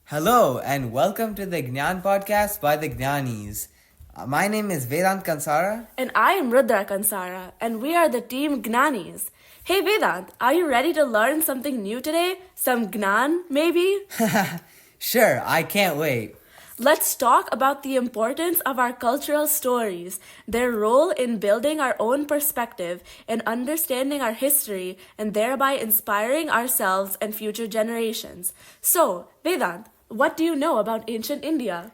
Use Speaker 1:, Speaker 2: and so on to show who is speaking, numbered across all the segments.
Speaker 1: Hello and welcome to the Gnan podcast by the JnAnis. My name is Vedant Kansara.
Speaker 2: And I am Rudra Kansara, and we are the team JnAnis. Hey Vedant, are you ready to learn something new today? Some Gnan, maybe?
Speaker 1: Sure, I can't wait.
Speaker 2: Let's talk about the importance of our cultural stories, their role in building our own perspective and understanding our history, and thereby inspiring ourselves and future generations. So, Vedant, what do you know about ancient India?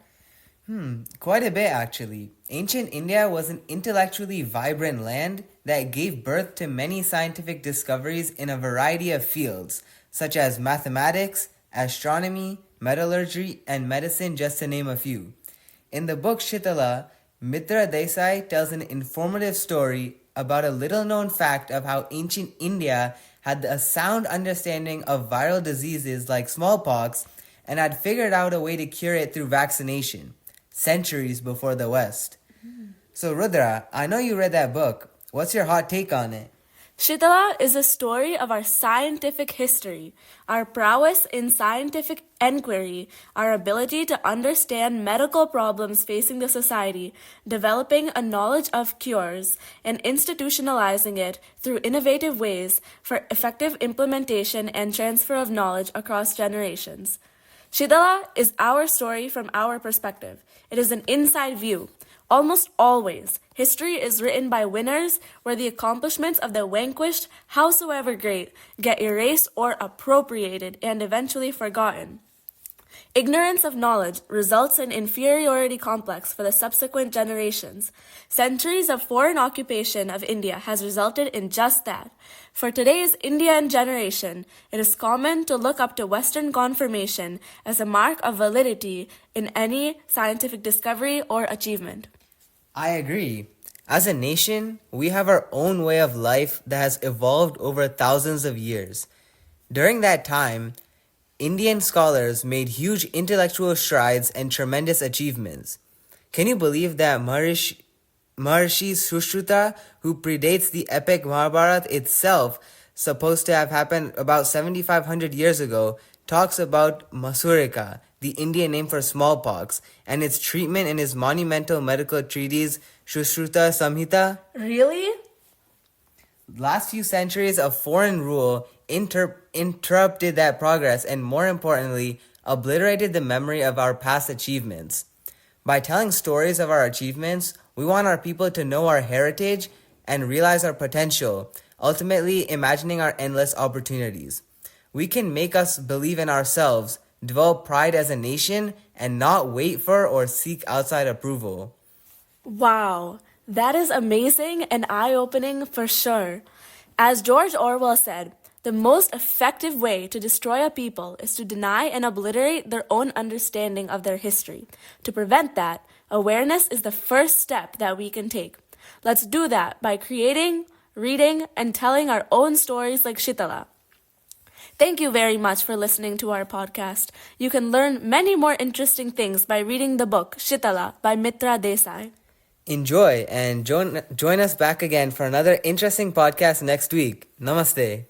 Speaker 1: Quite a bit actually. Ancient India was an intellectually vibrant land that gave birth to many scientific discoveries in a variety of fields, such as mathematics, astronomy, metallurgy, and medicine, just to name a few. In the book Shitala, Mitra Desai tells an informative story about a little-known fact of how ancient India had a sound understanding of viral diseases like smallpox and had figured out a way to cure it through vaccination, centuries before the West. So Rudra, I know you read that book. What's your hot take on it?
Speaker 2: Shitala is a story of our scientific history, our prowess in scientific enquiry, our ability to understand medical problems facing the society, developing a knowledge of cures, and institutionalizing it through innovative ways for effective implementation and transfer of knowledge across generations. Shitala is our story from our perspective. It is an inside view. Almost always, history is written by winners where the accomplishments of the vanquished, howsoever great, get erased or appropriated and eventually forgotten. Ignorance of knowledge results in inferiority complex for the subsequent generations. Centuries of foreign occupation of India has resulted in just that. For today's Indian generation, it is common to look up to Western confirmation as a mark of validity in any scientific discovery or achievement.
Speaker 1: I agree. As a nation, we have our own way of life that has evolved over thousands of years. During that time, Indian scholars made huge intellectual strides and tremendous achievements. Can you believe that Maharishi Sushruta, who predates the epic Mahabharata itself, supposed to have happened about 7,500 years ago, talks about Masurika, the Indian name for smallpox, and its treatment in his monumental medical treatise Sushruta Samhita?
Speaker 2: Really?
Speaker 1: Last few centuries of foreign rule interrupted that progress and, more importantly, obliterated the memory of our past achievements. By telling stories of our achievements, we want our people to know our heritage and realize our potential, ultimately imagining our endless opportunities. We can make us believe in ourselves, develop pride as a nation, and not wait for or seek outside approval.
Speaker 2: Wow, that is amazing and eye-opening for sure. As George Orwell said, the most effective way to destroy a people is to deny and obliterate their own understanding of their history. To prevent that, awareness is the first step that we can take. Let's do that by creating, reading, and telling our own stories like Shitala. Thank you very much for listening to our podcast. You can learn many more interesting things by reading the book Shitala by Mitra Desai.
Speaker 1: Enjoy and join us back again for another interesting podcast next week. Namaste.